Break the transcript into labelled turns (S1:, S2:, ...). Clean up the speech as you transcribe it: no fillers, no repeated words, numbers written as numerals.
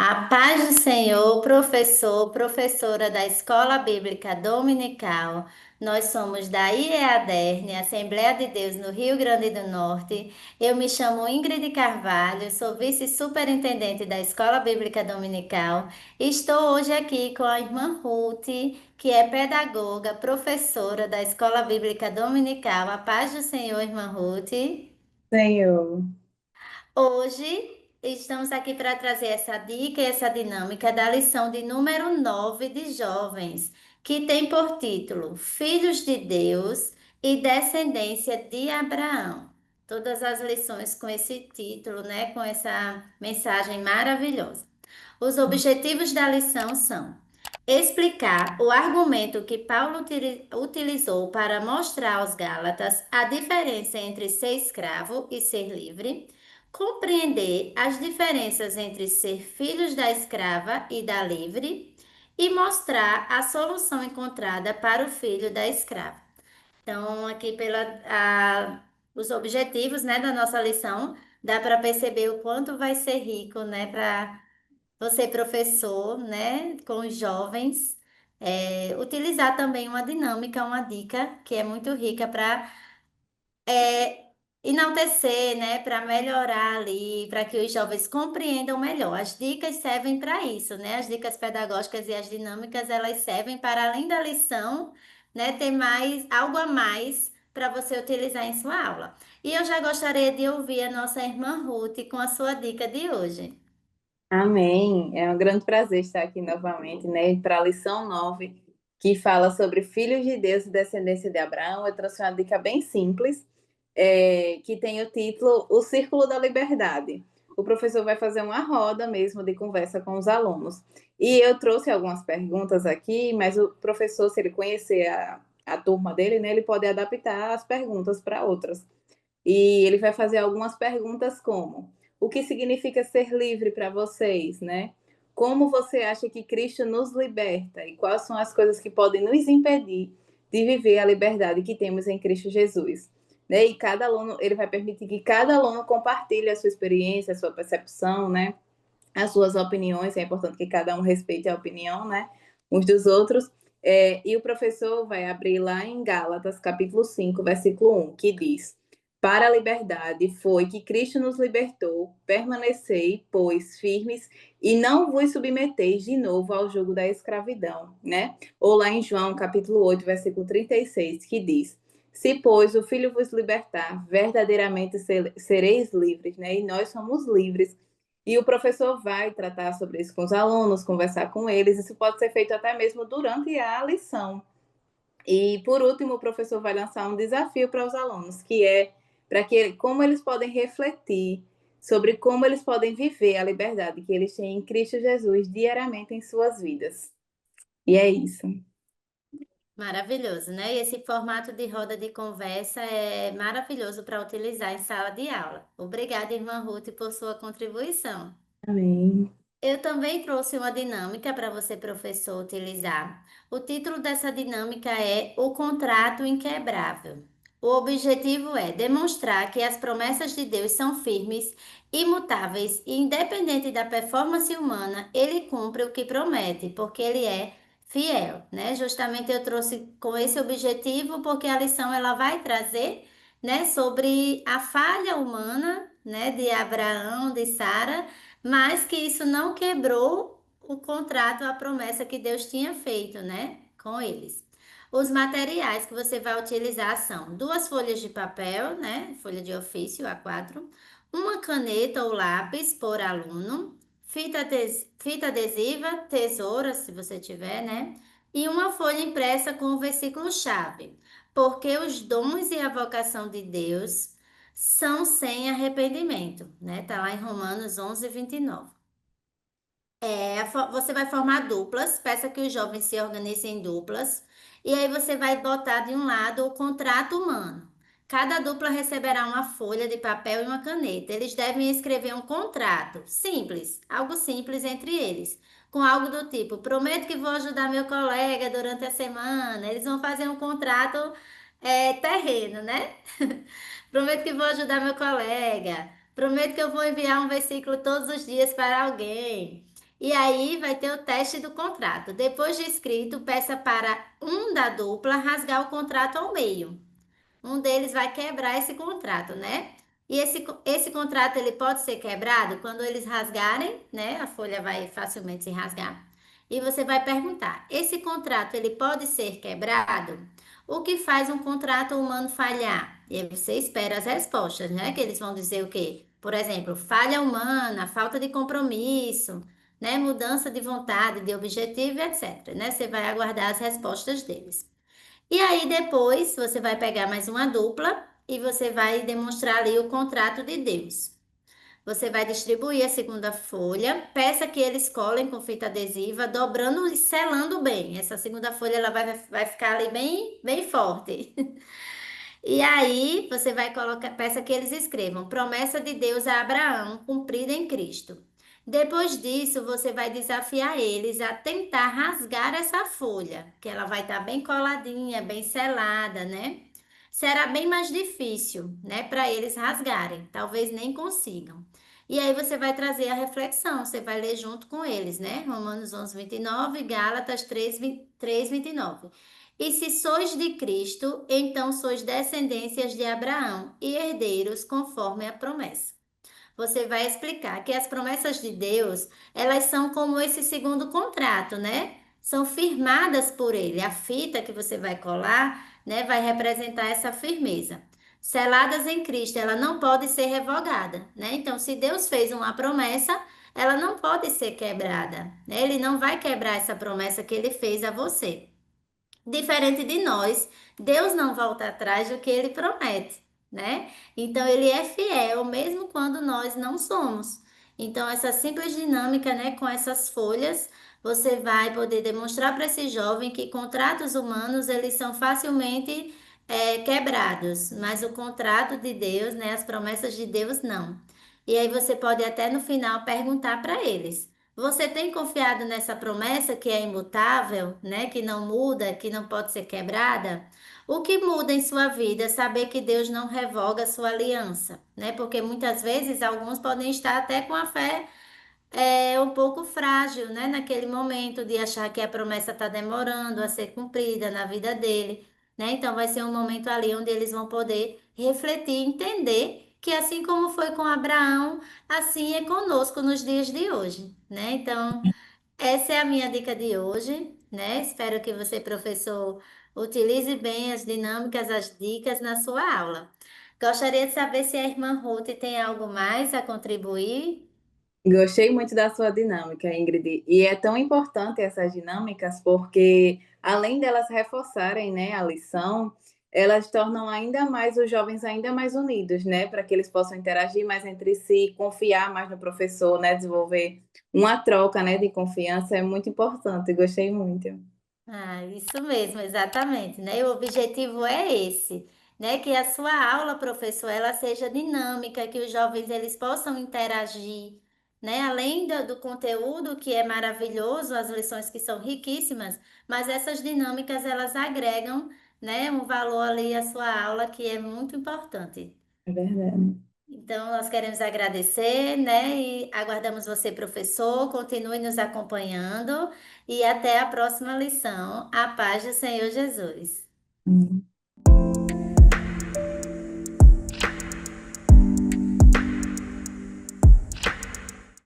S1: A paz do Senhor, professor, professora da Escola Bíblica Dominical. Nós somos da IEADERN, Assembleia de Deus no Rio Grande do Norte. Eu me chamo Ingrid Carvalho, sou vice-superintendente da Escola Bíblica Dominical. Estou hoje aqui com a irmã Ruth, que é pedagoga, professora da Escola Bíblica Dominical. A paz do Senhor, irmã Ruth.
S2: Senhor.
S1: Hoje estamos aqui para trazer essa dica e essa dinâmica da lição de número 9 de jovens, que tem por título Filhos de Deus e Descendência de Abraão. Todas as lições com esse título, né, com essa mensagem maravilhosa. Os objetivos da lição são explicar o argumento que Paulo utilizou para mostrar aos Gálatas a diferença entre ser escravo e ser livre, compreender as diferenças entre ser filhos da escrava e da livre e mostrar a solução encontrada para o filho da escrava. Então, aqui os objetivos, né, da nossa lição, dá para perceber o quanto vai ser rico, né, para você, professor, né, com os jovens, utilizar também uma dinâmica, uma dica que é muito rica para enaltecer, né, para melhorar ali, para que os jovens compreendam melhor. As dicas servem para isso, né? As dicas pedagógicas e as dinâmicas, elas servem para além da lição, né, ter mais algo a mais para você utilizar em sua aula. E eu já gostaria de ouvir a nossa irmã Ruth com a sua dica de hoje.
S2: Amém. É um grande prazer estar aqui novamente, né, para a lição 9, que fala sobre filhos de Deus e descendência de Abraão. Eu trouxe uma dica bem simples, que tem o título O Círculo da Liberdade. O professor vai fazer uma roda mesmo de conversa com os alunos. E eu trouxe algumas perguntas aqui, mas o professor, se ele conhecer a turma dele, né, ele pode adaptar as perguntas para outras. E ele vai fazer algumas perguntas como: o que significa ser livre para vocês, né? Como você acha que Cristo nos liberta e quais são as coisas que podem nos impedir de viver a liberdade que temos em Cristo Jesus? Né? E cada aluno, ele vai permitir que cada aluno compartilhe a sua experiência, a sua percepção, né? As suas opiniões. É importante que cada um respeite a opinião, né? Uns dos outros. E o professor vai abrir lá em Gálatas, capítulo 5, versículo 1, que diz: para a liberdade foi que Cristo nos libertou, permanecei, pois, firmes, e não vos submeteis de novo ao jugo da escravidão, né? Ou lá em João, capítulo 8, versículo 36, que diz: se, pois, o Filho vos libertar, verdadeiramente sereis livres, né? E nós somos livres. E o professor vai tratar sobre isso com os alunos, conversar com eles. Isso pode ser feito até mesmo durante a lição. E, por último, o professor vai lançar um desafio para os alunos, que é para que como eles podem refletir sobre como eles podem viver a liberdade que eles têm em Cristo Jesus diariamente em suas vidas. E é isso.
S1: Maravilhoso, né? E esse formato de roda de conversa é maravilhoso para utilizar em sala de aula. Obrigada, irmã Ruth, por sua contribuição.
S2: Amém.
S1: Eu também trouxe uma dinâmica para você, professor, utilizar. O título dessa dinâmica é O Contrato Inquebrável. O objetivo é demonstrar que as promessas de Deus são firmes, imutáveis e, independente da performance humana, ele cumpre o que promete, porque ele é fiel, né? Justamente eu trouxe com esse objetivo, porque a lição ela vai trazer, né, sobre a falha humana, né, de Abraão, de Sara, mas que isso não quebrou o contrato, a promessa que Deus tinha feito, né, com eles. Os materiais que você vai utilizar são duas folhas de papel, né, folha de ofício A4, uma caneta ou lápis por aluno, fita adesiva, tesoura, se você tiver, né, e uma folha impressa com o versículo-chave. Porque os dons e a vocação de Deus são sem arrependimento, né? Tá lá em Romanos 11:29. Você vai formar duplas, peça que os jovens se organizem em duplas, e aí você vai botar de um lado o contrato humano. Cada dupla receberá uma folha de papel e uma caneta. Eles devem escrever um contrato simples, algo simples entre eles, com algo do tipo: prometo que vou ajudar meu colega durante a semana. Eles vão fazer um contrato terreno, né? Prometo que vou ajudar meu colega. Prometo que eu vou enviar um versículo todos os dias para alguém. E aí vai ter o teste do contrato. Depois de escrito, peça para um da dupla rasgar o contrato ao meio. Um deles vai quebrar esse contrato, né? E esse contrato ele pode ser quebrado quando eles rasgarem, né? A folha vai facilmente se rasgar. E você vai perguntar: esse contrato ele pode ser quebrado? O que faz um contrato humano falhar? E aí você espera as respostas, né? Que eles vão dizer o quê? Por exemplo, falha humana, falta de compromisso, né? Mudança de vontade, de objetivo, etc. Né? Você vai aguardar as respostas deles. E aí depois você vai pegar mais uma dupla e você vai demonstrar ali o contrato de Deus. Você vai distribuir a segunda folha, peça que eles colhem com fita adesiva, dobrando e selando bem. Essa segunda folha ela vai ficar ali bem, bem forte. E aí você vai colocar, peça que eles escrevam, promessa de Deus a Abraão, cumprida em Cristo. Depois disso, você vai desafiar eles a tentar rasgar essa folha, que ela vai estar bem coladinha, bem selada, né? Será bem mais difícil, né, para eles rasgarem, talvez nem consigam. E aí você vai trazer a reflexão, você vai ler junto com eles, né? Romanos 11:29, Gálatas 3:29. E se sois de Cristo, então sois descendências de Abraão e herdeiros conforme a promessa. Você vai explicar que as promessas de Deus, elas são como esse segundo contrato, né? São firmadas por ele. A fita que você vai colar, né, vai representar essa firmeza. Seladas em Cristo, ela não pode ser revogada, né? Então, se Deus fez uma promessa, ela não pode ser quebrada, né? Ele não vai quebrar essa promessa que ele fez a você. Diferente de nós, Deus não volta atrás do que ele promete, né? Então ele é fiel mesmo quando nós não somos. Então essa simples dinâmica, né, com essas folhas, você vai poder demonstrar para esse jovem que contratos humanos eles são facilmente quebrados, mas o contrato de Deus, né, as promessas de Deus não. E aí você pode até no final perguntar para eles. Você tem confiado nessa promessa que é imutável, né? Que não muda, que não pode ser quebrada? O que muda em sua vida é saber que Deus não revoga a sua aliança, né? Porque muitas vezes alguns podem estar até com a fé um pouco frágil, né? Naquele momento de achar que a promessa está demorando a ser cumprida na vida dele, né? Então vai ser um momento ali onde eles vão poder refletir, entender que assim como foi com Abraão, assim é conosco nos dias de hoje, né? Então essa é a minha dica de hoje, né? Espero que você, professor, utilize bem as dinâmicas, as dicas na sua aula. Gostaria de saber se a irmã Ruth tem algo mais a contribuir.
S2: Gostei muito da sua dinâmica, Ingrid. E é tão importante essas dinâmicas porque, além delas reforçarem, né, a lição, elas tornam ainda mais os jovens ainda mais unidos, né, para que eles possam interagir mais entre si, confiar mais no professor, né, desenvolver uma troca, né, de confiança é muito importante. Gostei muito.
S1: Ah, isso mesmo, exatamente, né? O objetivo é esse, né? Que a sua aula, professor, ela seja dinâmica, que os jovens eles possam interagir, né? Além do conteúdo que é maravilhoso, as lições que são riquíssimas, mas essas dinâmicas elas agregam, né? Um valor ali à sua aula que é muito importante.
S2: É verdade.
S1: Então, nós queremos agradecer, né? E aguardamos você, professor. Continue nos acompanhando e até a próxima lição. A paz do Senhor Jesus.